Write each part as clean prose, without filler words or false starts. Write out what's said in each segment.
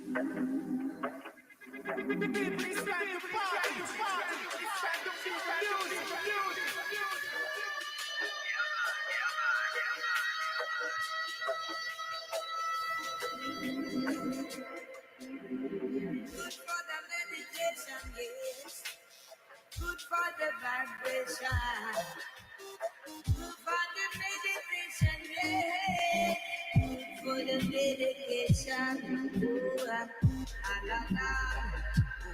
Good for the vibration. Good for the meditation, yeah. Good for the medication. Oh, la la.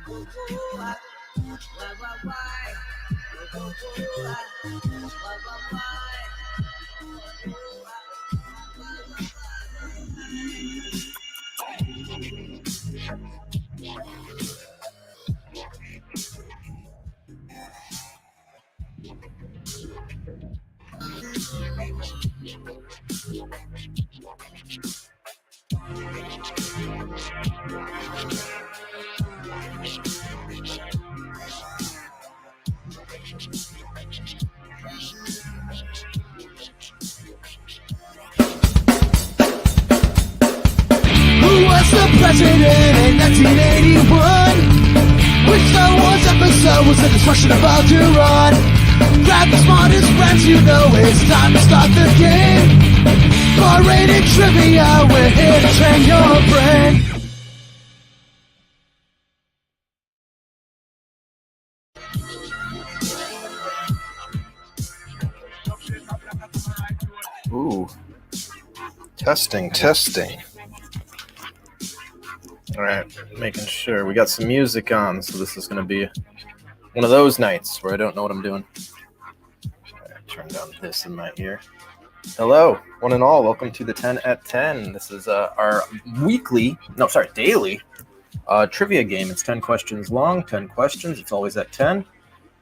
Oh, oh, oh, why, why. Oh, oh, oh, why. Who was the president in 1981? Which Star Wars episode was the destruction about to run? Grab the smartest friends, you know it's time to start the game. R-rated trivia, we're here to train your brain. Ooh. Testing. All right, making sure. We got some music on, so this is going to be one of those nights where I don't know what I'm doing. All right, turn down this in my ear. Hello, one and all. Welcome to the 10 at 10. This is our daily trivia game. It's 10 questions long, 10 questions. It's always at 10.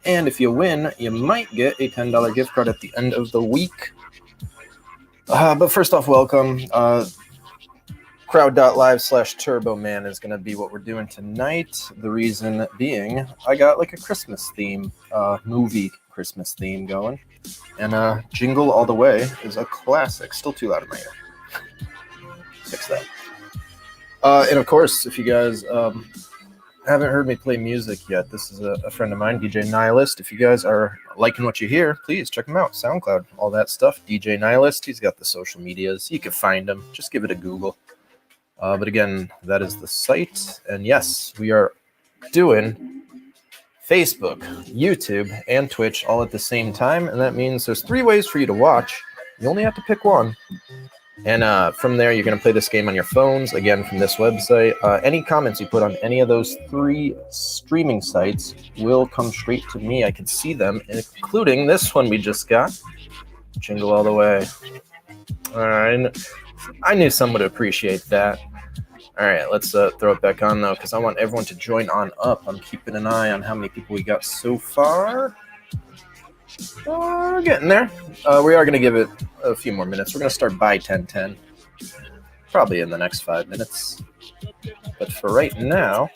And if you win, you might get a $10 gift card at the end of the week. But first off, welcome. Crowd.live/Turbo Man is going to be what we're doing tonight. The reason being, I got like a Christmas theme, movie Christmas theme going. And Jingle All the Way is a classic. Still too loud in my ear. Fix that. And of course, if you guys haven't heard me play music yet, this is a friend of mine, DJ Nihilist. If you guys are liking what you hear, please check him out. SoundCloud, all that stuff. DJ Nihilist. He's got the social medias. You can find him. Just give it a Google. But again, that is the site. And yes, we are doing Facebook, YouTube, and Twitch all at the same time. And that means there's 3 ways for you to watch. You only have to pick one. And from there, you're going to play this game on your phones, again, from this website. Any comments you put on any of those 3 streaming sites will come straight to me. I can see them, including this one we just got. Jingle All the Way. All right. I knew someone would appreciate that. All right, let's throw it back on, though, because I want everyone to join on up. I'm keeping an eye on how many people we got so far. We're getting there. We are going to give it a few more minutes. We're going to start by 10:10, probably in the next 5 minutes. But for right now,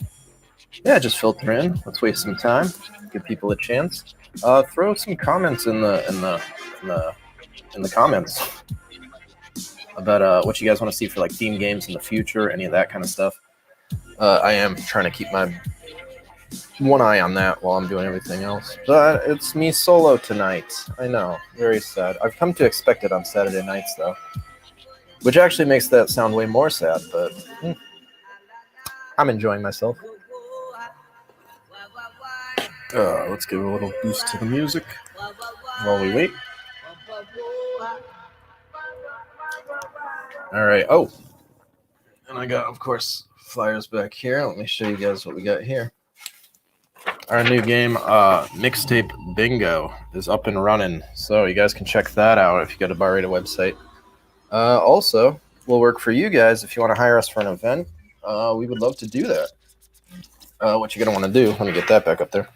yeah, just filter in. Let's waste some time. Give people a chance. Throw some comments in the comments about what you guys want to see for like theme games in the future, any of that kind of stuff. I am trying to keep my one eye on that while I'm doing everything else. But it's me solo tonight. I know, very sad. I've come to expect it on Saturday nights, though, which actually makes that sound way more sad, but I'm enjoying myself. Let's give a little boost to the music while we wait. All right. Oh, and I got, of course, flyers back here. Let me show you guys what we got here. Our new game, Mixtape Bingo, is up and running, so you guys can check that out if you go to Bar Rata website. Also, we'll work for you guys if you want to hire us for an event. We would love to do that. What you're going to want to do, let me get that back up there,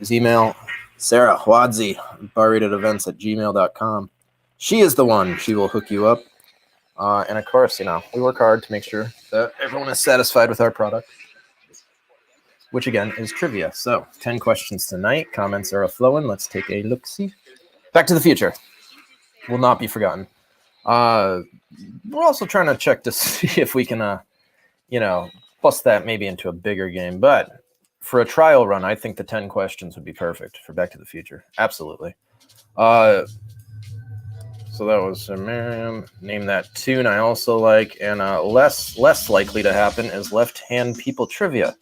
is email Sarah Hwadzi, barratedevents@gmail.com. She is the one. She will hook you up. And of course, you know, we work hard to make sure that everyone is satisfied with our product, which again is trivia. So 10 questions tonight. Comments are a-flowing. Let's take a look-see. Back to the Future will not be forgotten. We're also trying to check to see if we can, bust that maybe into a bigger game. But for a trial run, I think the 10 questions would be perfect for Back to the Future. Absolutely. So that was Miriam. Name that tune I also like. And less likely to happen is left-hand people trivia.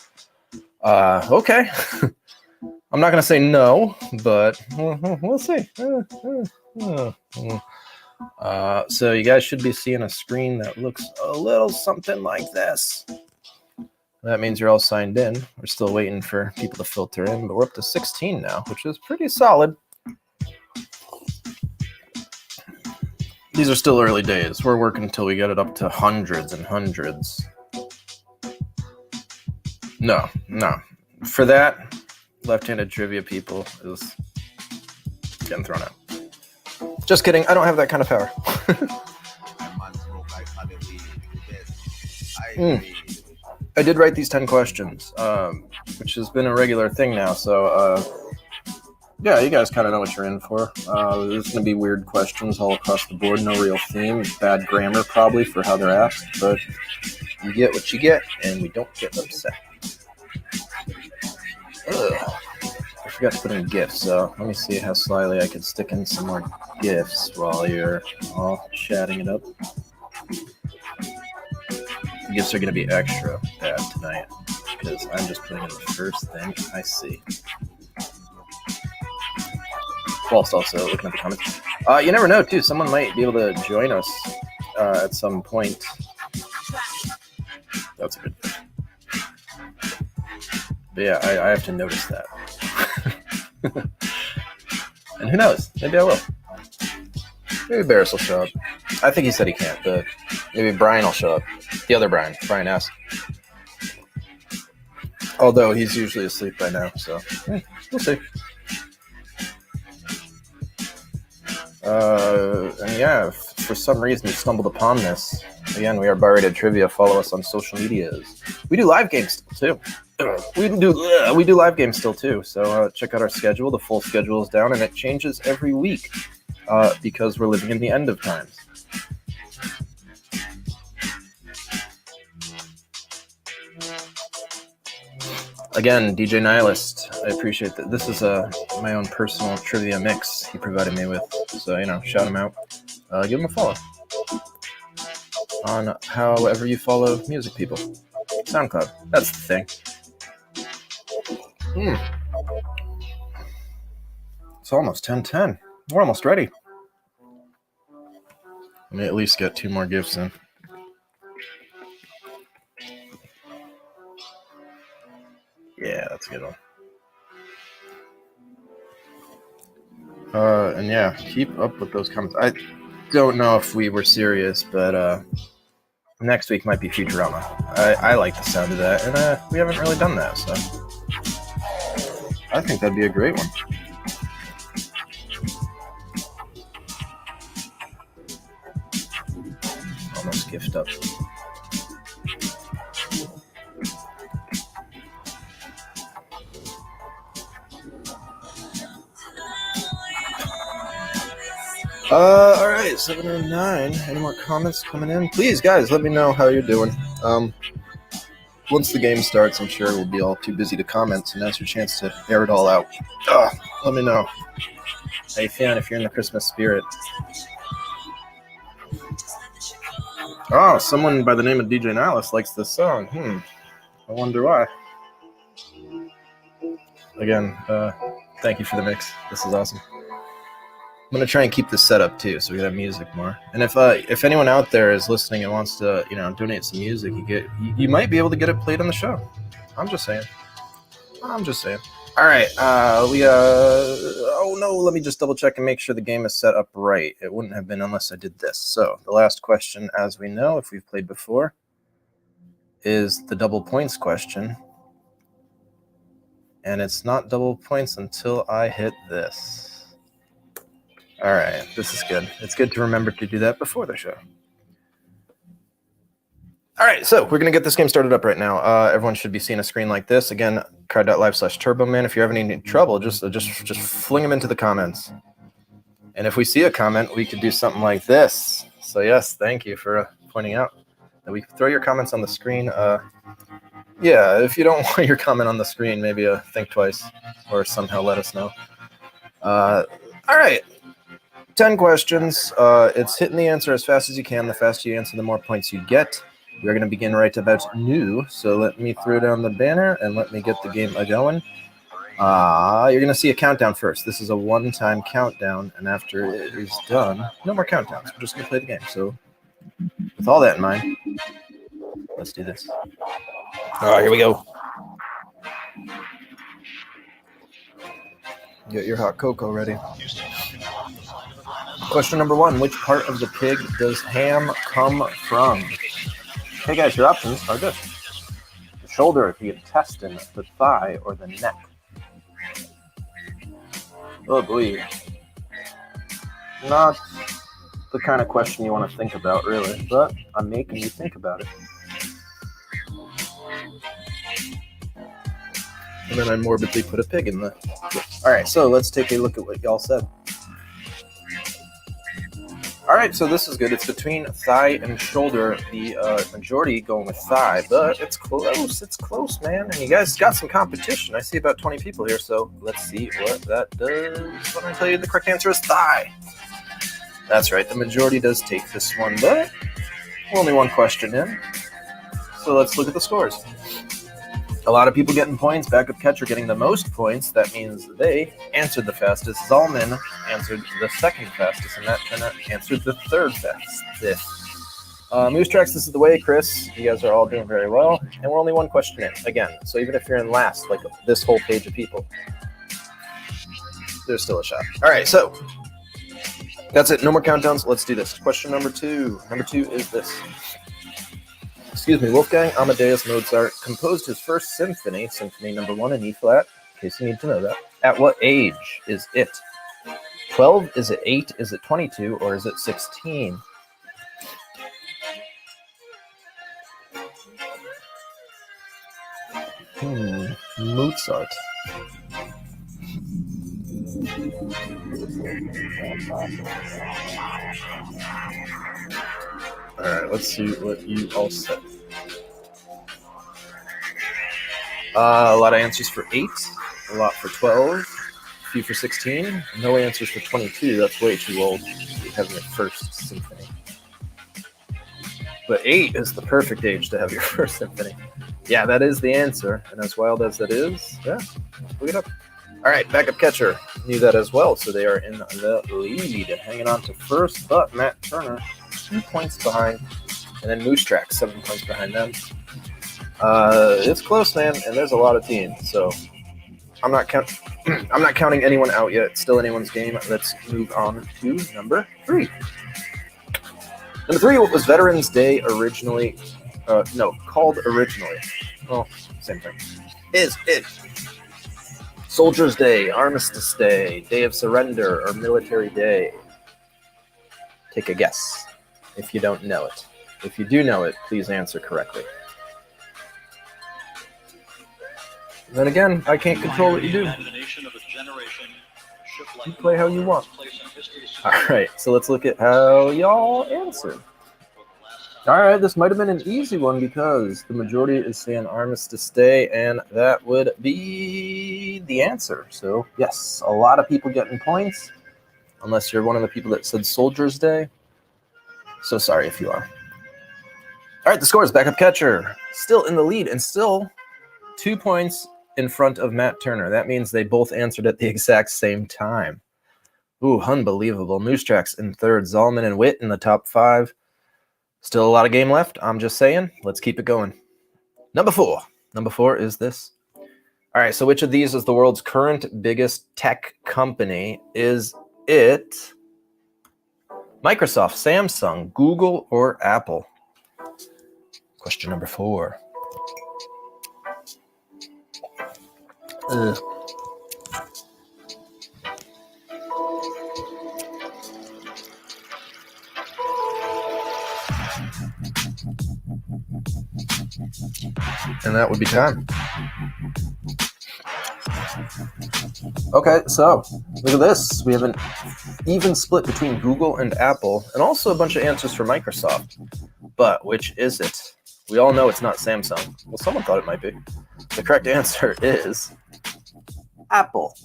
Okay. I'm not going to say no, but we'll see. So you guys should be seeing a screen that looks a little something like this. That means you're all signed in. We're still waiting for people to filter in, but we're up to 16 now, which is pretty solid. These are still early days. We're working until we get it up to hundreds and hundreds. No. For that, left-handed trivia people is getting thrown out. Just kidding. I don't have that kind of power. I did write these 10 questions, which has been a regular thing now. So, yeah, you guys kind of know what you're in for. There's going to be weird questions all across the board. No real theme. Bad grammar, probably, for how they're asked. But you get what you get, and we don't get upset. Ugh. I forgot to put in GIFs, so let me see how slyly I can stick in some more GIFs while you're all chatting it up. The GIFs are going to be extra bad tonight because I'm just putting in the first thing I see. Whilst also looking at the comments. You never know, too. Someone might be able to join us at some point. That's a good thing. But yeah, I have to notice that. And who knows? Maybe I will. Maybe Barris will show up. I think he said he can't, but maybe Brian will show up. The other Brian S. Although he's usually asleep by now, so we'll see. And yeah, if for some reason you stumbled upon this, again, we are Bar-Rated Trivia. Follow us on social medias. We do live games still, too. We do live games still, too. So check out our schedule. The full schedule is down, and it changes every week because we're living in the end of times. Again, DJ Nihilist, I appreciate that. This is my own personal trivia mix he provided me with. So, shout him out. Give him a follow on however you follow music people. SoundCloud, that's the thing. It's almost 10:10. We're almost ready. Let me at least get 2 more gifts in. Yeah, that's a good one. And yeah, keep up with those comments. I don't know if we were serious, but next week might be Futurama. I like the sound of that, and we haven't really done that, so I think that'd be a great one. Almost gift up. All right, 709. Any more comments coming in? Please, guys, let me know how you're doing. Once the game starts, I'm sure we'll be all too busy to comment, and that's your chance to air it all out. Let me know how you feeling, if you're in the Christmas spirit. Oh, someone by the name of DJ Nihilist likes this song. I wonder why. Again, thank you for the mix. This is awesome. I'm going to try and keep this set up, too, so we can have music more. And if anyone out there is listening and wants to, donate some music, you might be able to get it played on the show. I'm just saying. All right, oh no, let me just double check and make sure the game is set up right. It wouldn't have been unless I did this. So the last question, as we know, if we've played before, is the double points question. And it's not double points until I hit this. All right, this is good. It's good to remember to do that before the show. All right, so we're going to get this game started up right now. Everyone should be seeing a screen like this. Again, card.live/turboman. If you're having any trouble, just fling them into the comments. And if we see a comment, we could do something like this. So yes, thank you for pointing out we throw your comments on the screen. Yeah, if you don't want your comment on the screen, maybe think twice or somehow let us know. All right. 10 questions. It's hitting the answer as fast as you can. The faster you answer, the more points you get. We're going to begin right about new. So let me throw down the banner and let me get the game going. You're going to see a countdown first. This is a one-time countdown, and after it is done, no more countdowns. We're just going to play the game. So with all that in mind, let's do this. All right, here we go. Get your hot cocoa ready. Question number 1. Which part of the pig does ham come from? Hey guys, your options are good. The shoulder, the intestine, the thigh, or the neck. Oh boy. Not the kind of question you want to think about, really, but I'm making you think about it. And then I morbidly put a pig in there. All right, so let's take a look at what y'all said. All right, so this is good. It's between thigh and shoulder. The majority going with thigh, but it's close. It's close, man. And you guys got some competition. I see about 20 people here, so let's see what that does. When I tell you the correct answer is thigh. That's right. The majority does take this one, but only one question in. So let's look at the scores. A lot of people getting points. Backup catcher getting the most points. That means they answered the fastest. Zalman answered the second fastest, and Matt Turner answered the third fastest. Moose Tracks, this is the way, Chris. You guys are all doing very well, and we're only one question in, again. So even if you're in last, like this whole page of people, there's still a shot. All right, so that's it. No more countdowns. Let's do this. Question number 2. Number 2 is this. Wolfgang Amadeus Mozart composed his first symphony, Symphony Number 1 in E-flat, in case you need to know that. At what age is it? 12? Is it 8? Is it 22? Or is it 16? Mozart. All right, let's see what you all said. A lot of answers for 8, a lot for 12, a few for 16, no answers for 22. That's way too old to be having your first symphony. But 8 is the perfect age to have your first symphony. Yeah, that is the answer. And as wild as that is, yeah, look it up. All right, backup catcher knew that as well, so they are in the lead, hanging on to first. But Matt Turner, 2 points behind, and then Moose Track, 7 points behind them. It's close, man, and there's a lot of teams, so I'm not counting anyone out yet. It's still anyone's game. Let's move on to number 3. Number 3, what was Veterans Day originally? Called originally. Well, same thing. Is it Soldier's Day, Armistice Day, Day of Surrender, or Military Day? Take a guess if you don't know it. If you do know it, please answer correctly. Then again, I can't control what you do. You play how you want. All right, so let's look at how y'all answered. All right, this might have been an easy one because the majority is saying Armistice Day, and that would be the answer. So, yes, a lot of people getting points, unless you're one of the people that said Soldier's Day. So sorry if you are. All right, the scores. Backup catcher still in the lead and still 2 points in front of Matt Turner. That means they both answered at the exact same time. Ooh, unbelievable. Moose Tracks in third. Zalman and Witt in the top 5. Still a lot of game left. I'm just saying. Let's keep it going. Number 4. Number 4 is this. All right, so which of these is the world's current biggest tech company? Is it Microsoft, Samsung, Google, or Apple? Question number 4. And that would be time. Okay, so look at this. We have an even split between Google and Apple, and also a bunch of answers for Microsoft. But which is it? We all know it's not Samsung. Well, someone thought it might be. The correct answer is Apple.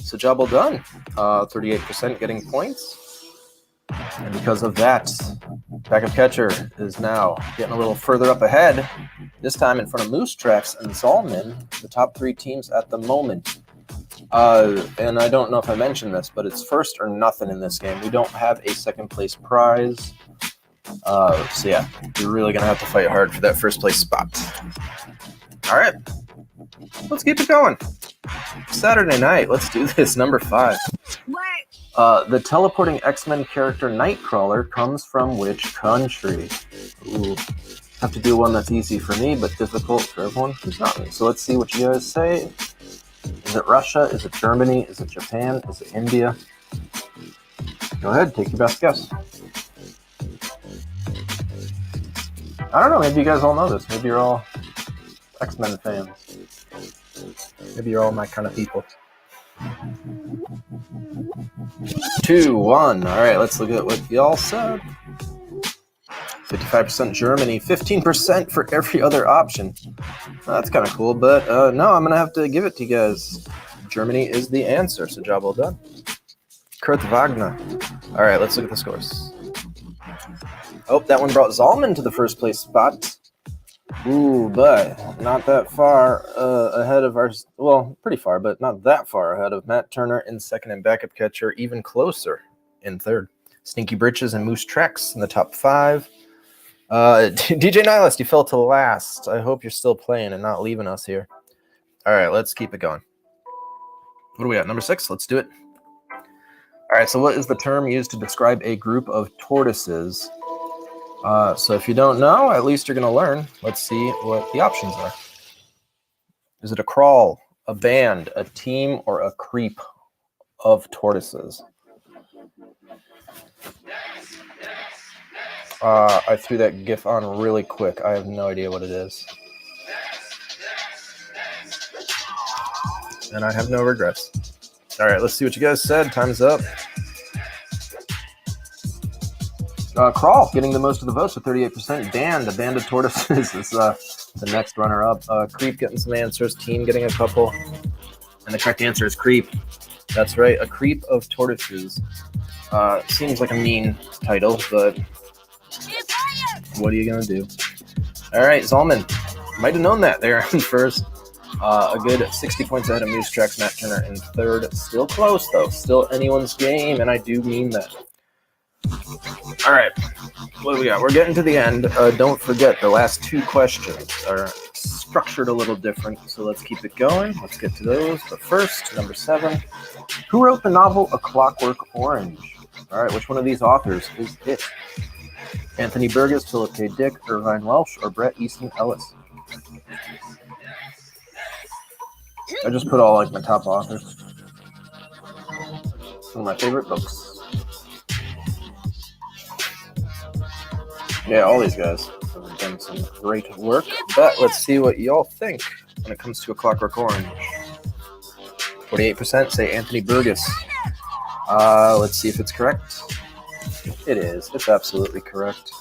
So job well done. 38% getting points. And because of that, backup catcher is now getting a little further up ahead, this time in front of Moose Tracks and Zalman, the top 3 teams at the moment. And I don't know if I mentioned this, but it's first or nothing in this game. We don't have a second place prize. So yeah, you're really going to have to fight hard for that first place spot. All right, let's keep it going. Saturday night, let's do this. Number 5. The teleporting X-Men character Nightcrawler comes from which country? Ooh, have to do one that's easy for me, but difficult for everyone who's not me. So let's see what you guys say. Is it Russia? Is it Germany? Is it Japan? Is it India? Go ahead, take your best guess. I don't know, maybe you guys all know this. Maybe you're all X-Men fans. Maybe you're all my kind of people. 2, 1. All right, let's look at what y'all said. 55% Germany, 15% for every other option. That's kind of cool, but no, I'm going to have to give it to you guys. Germany is the answer, so job well done. Kurt Wagner. All right, let's look at the scores. Oh, that one brought Zalman to the first place spot. Ooh, but not that far ahead of our... Well, pretty far, but not that far ahead of Matt Turner in second and backup catcher, even closer in third. Sneaky Britches and Moose Tracks in the top 5. DJ Nihilist, you fell to last. I hope you're still playing and not leaving us here. All right, let's keep it going. What do we got? Number 6, let's do it. All right, so what is the term used to describe a group of tortoises? So if you don't know, at least you're going to learn. Let's see what the options are. Is it a crawl, a band, a team, or a creep of tortoises? I threw that GIF on really quick. I have no idea what it is. And I have no regrets. All right, let's see what you guys said. Time's up. Crawl, getting the most of the votes with 38%. Band, a band of tortoises is the next runner-up. Creep getting some answers. Team getting a couple. And the correct answer is creep. That's right, a creep of tortoises. Seems like a mean title, but what are you going to do? All right, Zalman. Might have known that there in first. A good 60 points ahead of Moose Tracks, Matt Turner in third. Still close, though. Still anyone's game, and I do mean that. All right, what do we got? We're getting to the end. Don't forget, the last 2 questions are structured a little different, so let's keep it going. Let's get to those. But first, number 7. Who wrote the novel A Clockwork Orange? All right, which one of these authors is it? Anthony Burgess, Philip K. Dick, Irvine Welsh, or Bret Easton Ellis? I just put all my top authors. Some of my favorite books. Yeah, all these guys have done some great work. But let's see what y'all think when it comes to A Clockwork Orange. 48% say Anthony Burgess. Let's see if it's correct. It is. It's absolutely correct.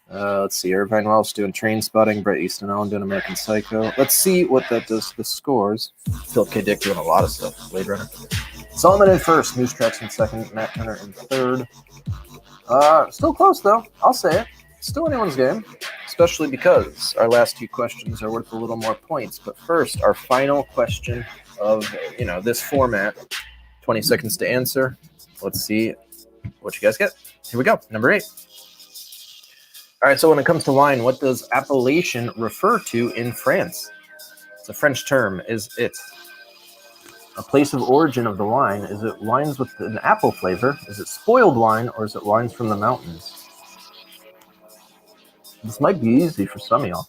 Let's see. Irvine Welsh doing Train Spotting. Bret Easton Ellis doing American Psycho. Let's see what that does to the scores. Phil K. Dick doing a lot of stuff. Blade Runner. Zalman in first. Moose Tracks in second. Matt Turner in third. Still close, though. I'll say it. Still anyone's game. Especially because our last 2 questions are worth a little more points. But first, our final question of, this format. 20 seconds to answer. Let's see what you guys get. Here we go. Number 8. All right, so when it comes to wine, what does appellation refer to in France? It's a French term. Is it a place of origin of the wine? Is it wines with an apple flavor? Is it spoiled wine, or is it wines from the mountains? This might be easy for some of y'all.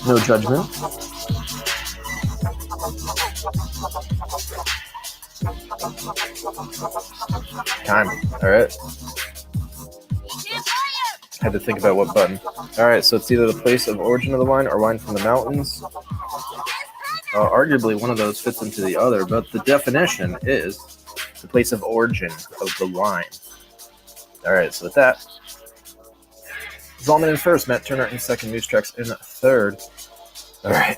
No judgment. Time. All right. Had to think about what button. All right, so it's either the place of origin of the wine or wine from the mountains. Arguably, one of those fits into the other, but the definition is the place of origin of the wine. All right, so with that, Zalman in first, Matt Turner in second, Moose Tracks in third. All right,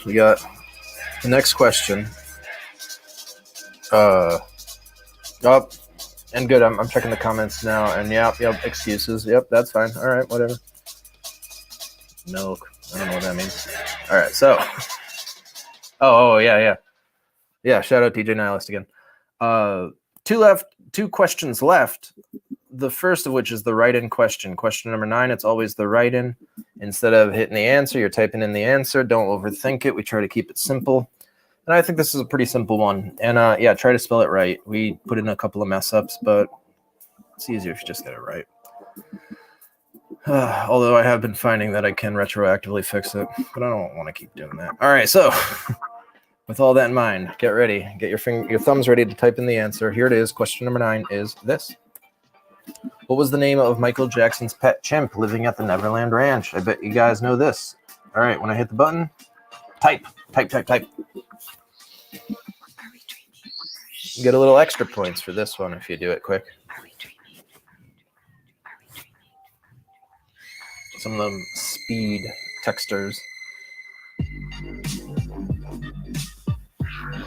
we got the next question. And good. I'm checking the comments now, and yep, excuses. Yep, that's fine. All right, whatever. Milk. I don't know what that means. All right, so. Oh, yeah. Shout out DJ Nihilist again. Two questions left. The first of which is the write-in question. Question number 9. It's always the write-in. Instead of hitting the answer, you're typing in the answer. Don't overthink it. We try to keep it simple. And I think this is a pretty simple one. And try to spell it right. We put in a couple of mess ups, but it's easier if you just get it right. Although I have been finding that I can retroactively fix it, but I don't want to keep doing that. All right, so with all that in mind, get ready. Get your thumbs ready to type in the answer. Here it is. Question number 9 is this. What was the name of Michael Jackson's pet chimp living at the Neverland Ranch? I bet you guys know this. All right, when I hit the button, type. You get a little extra points for this one if you do it quick. Some of them speed texters.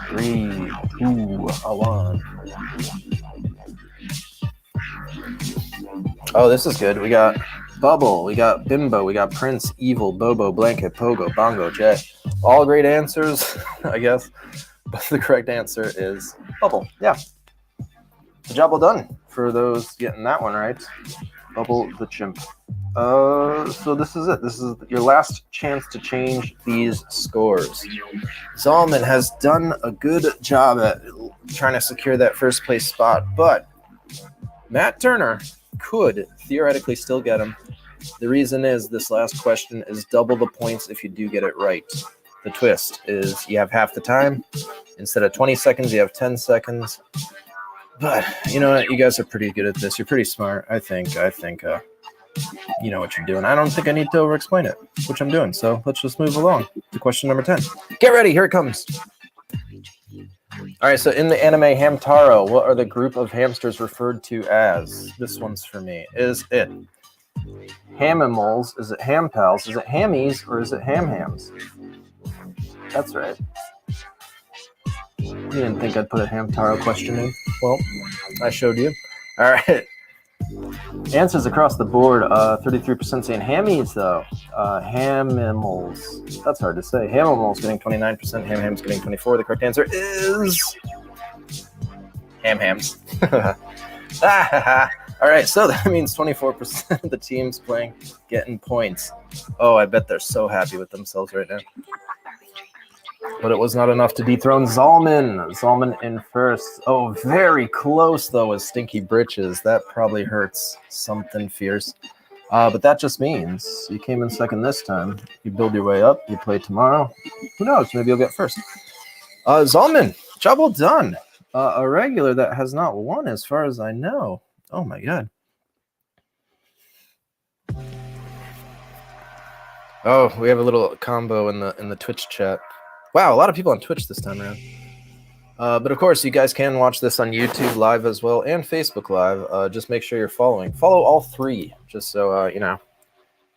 3, 2, 1. Oh, this is good. We got Bubble, we got Bimbo, we got Prince, Evil, Bobo, Blanket, Pogo, Bongo, Jet. All great answers, I guess. But the correct answer is Bubble. Yeah. Good job well done for those getting that one right. Bubble the chimp. So this is it. This is your last chance to change these scores. Zalman has done a good job at trying to secure that first place spot, but Matt Turner could theoretically still get him. The reason is this last question is double the points if you do get it right. The twist is you have half the time. Instead of 20 seconds, you have 10 seconds. But you know what? You guys are pretty good at this. You're pretty smart, I think you know what you're doing. I don't think I need to over-explain it, which I'm doing. So let's just move along to question number 10. Get ready. Here it comes. All right, so in the anime Hamtaro, what are the group of hamsters referred to as? This one's for me. Is it Hamimals? Is it Ham Pals? Is it Hammies? Or is it Ham Hams? That's right. You didn't think I'd put a Hamtaro question in? Well, I showed you. All right. Answers across the board. 33% saying Hammies, though. Hamimals. That's hard to say. Hamimals getting 29%. Ham Hams getting 24%. The correct answer is Ham Hams. All right, so that means 24% of the teams playing getting points. Oh, I bet they're so happy with themselves right now. But it was not enough to dethrone Zalman. Zalman in first. Oh, very close, though, with Stinky Britches. That probably hurts something fierce. But that just means you came in second this time. You build your way up. You play tomorrow. Who knows? Maybe you'll get first. Zalman, job well done. A regular that has not won as far as I know. Oh, my God. Oh, we have a little combo in the Twitch chat. Wow, a lot of people on Twitch this time around. But of course, you guys can watch this on YouTube Live as well and Facebook Live. Just make sure you're following. Follow all three, just so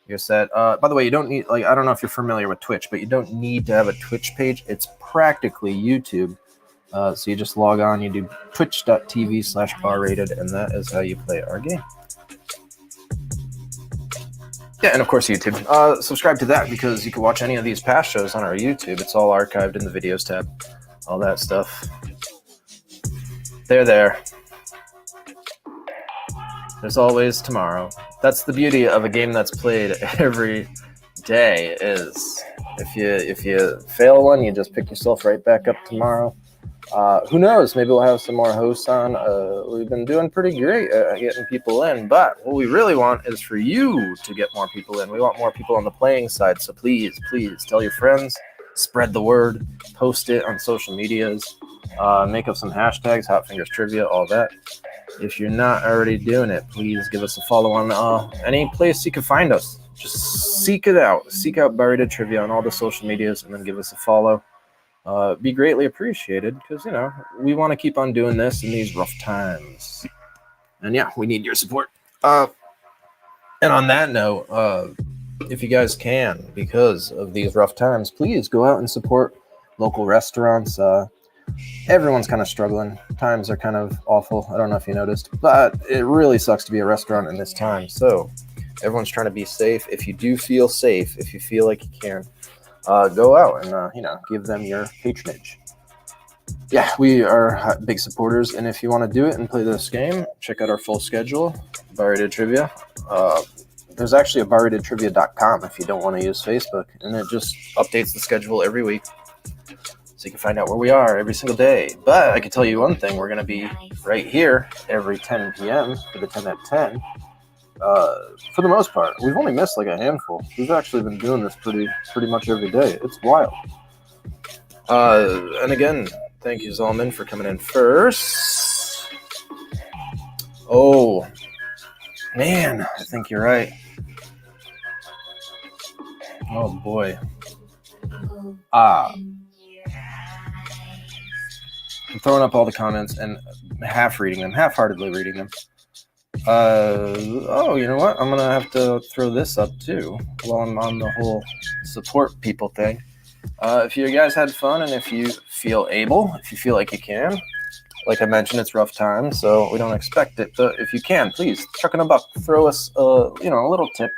you're set. By the way, you don't need I don't know if you're familiar with Twitch, but you don't need to have a Twitch page. It's practically YouTube. So you just log on, you do twitch.tv/barrated, and that is how you play our game. Yeah, and of course YouTube. Subscribe to that because you can watch any of these past shows on our YouTube. It's all archived in the videos tab. All that stuff. They're there. There's always tomorrow. That's the beauty of a game that's played every day is if you fail one, you just pick yourself right back up tomorrow. Who knows? Maybe we'll have some more hosts on. We've been doing pretty great at getting people in, but what we really want is for you to get more people in. We want more people on the playing side, so please tell your friends, spread the word, post it on social medias, make up some hashtags, Hot Fingers Trivia, all that. If you're not already doing it, please give us a follow on any place you can find us. Just seek it out. Seek out Barrated Trivia on all the social medias and then give us a follow. Be greatly appreciated because, we want to keep on doing this in these rough times. And yeah, we need your support. And on that note, if you guys can, because of these rough times, please go out and support local restaurants. Everyone's kind of struggling. Times are kind of awful. I don't know if you noticed, but it really sucks to be a restaurant in this time. So everyone's trying to be safe. If you do feel safe, if you feel like you can, go out and, give them your patronage. Yeah, we are big supporters, and if you want to do it and play this game, check out our full schedule, Barrated Trivia. There's actually a barratedtrivia.com if you don't want to use Facebook, and it just updates the schedule every week, so you can find out where we are every single day. But I can tell you one thing, we're going to be right here every 10 p.m. for the 10 at 10. For the most part, we've only missed like a handful. We've actually been doing this pretty much every day. It's wild. And again, thank you, Zalman, for coming in first. Oh, man, I think you're right. Oh, boy. I'm throwing up all the comments and half-heartedly reading them. You know what? I'm going to have to throw this up, too, while I'm on the whole support people thing. If you guys had fun and if you feel like you can, like I mentioned, it's rough times, so we don't expect it. But if you can, please chuck in a buck, throw us, a little tip,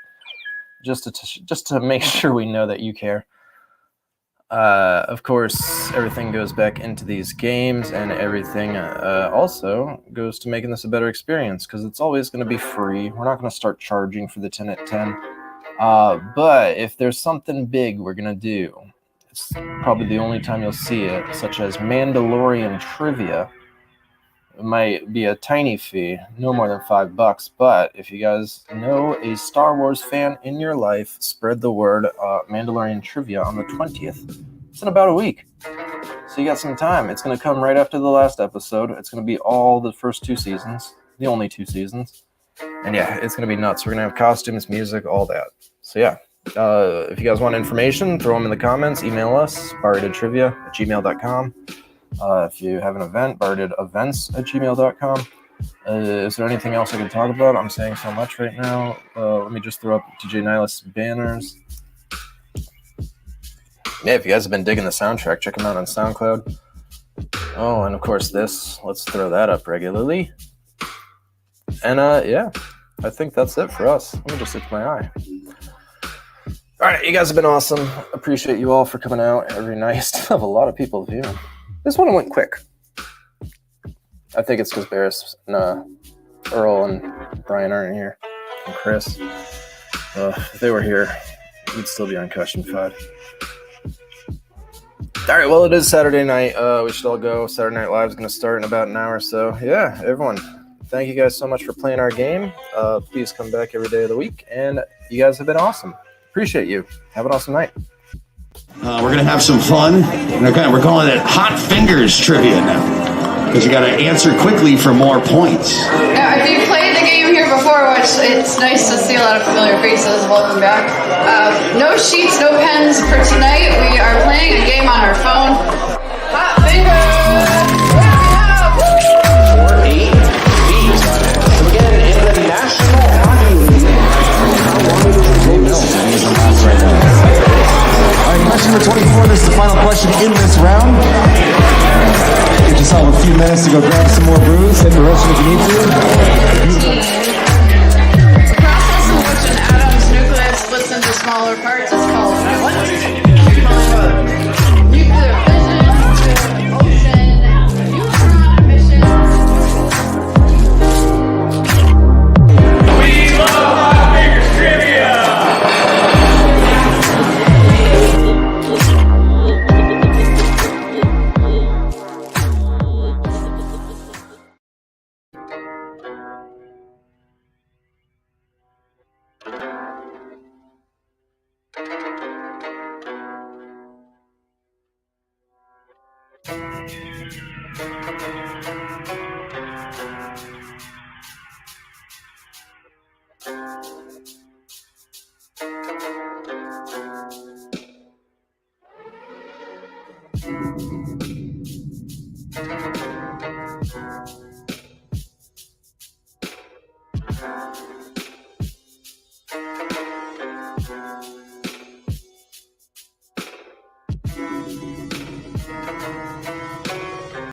just to make sure we know that you care. Of course, everything goes back into these games, and everything also goes to making this a better experience, because it's always going to be free. We're not going to start charging for the 10 at 10. But if there's something big we're going to do, it's probably the only time you'll see it, such as Mandalorian trivia. It might be a tiny fee, no more than $5. But if you guys know a Star Wars fan in your life, spread the word. Mandalorian trivia on the 20th. It's in about a week, so you got some time. It's going to come right after the last episode. It's going to be all the first 2 seasons, the only 2 seasons. And yeah, it's going to be nuts. We're going to have costumes, music, all that. So yeah, if you guys want information, throw them in the comments. Email us, barratedtrivia@gmail.com. If you have an event, barratedevents@gmail.com. Is there anything else I can talk about? I'm saying so much right now. Let me just throw up DJ Nihilus banners. Yeah, if you guys have been digging the soundtrack, check them out on SoundCloud. Oh, and of course this. Let's throw that up regularly. And yeah, I think that's it for us. Let me just look my eye. All right, you guys have been awesome. Appreciate you all for coming out every night. Still have a lot of people viewing. This one went quick. I think it's because Barris and Earl and Brian aren't here, and Chris. If they were here, we'd still be on question 5. All right, well, it is Saturday night. We should all go. Saturday Night Live is going to start in about an hour or so. Yeah, everyone, thank you guys so much for playing our game. Please come back every day of the week, and you guys have been awesome. Appreciate you. Have an awesome night. We're going to have some fun. We're calling it Hot Fingers Trivia now, because you got to answer quickly for more points. If you've played the game here before, which it's nice to see a lot of familiar faces, welcome back. No sheets, no pens for tonight. We are playing a game on our phone. Hot Fingers! Question number 24, this is the final question in this round. Give yourself a few minutes to go grab some more brews, hit the restroom if you need to. The process in which an atom's nucleus splits into smaller parts is called what? Nuclear fission, ocean, neutron emission. We love Hot Fingers Trivia!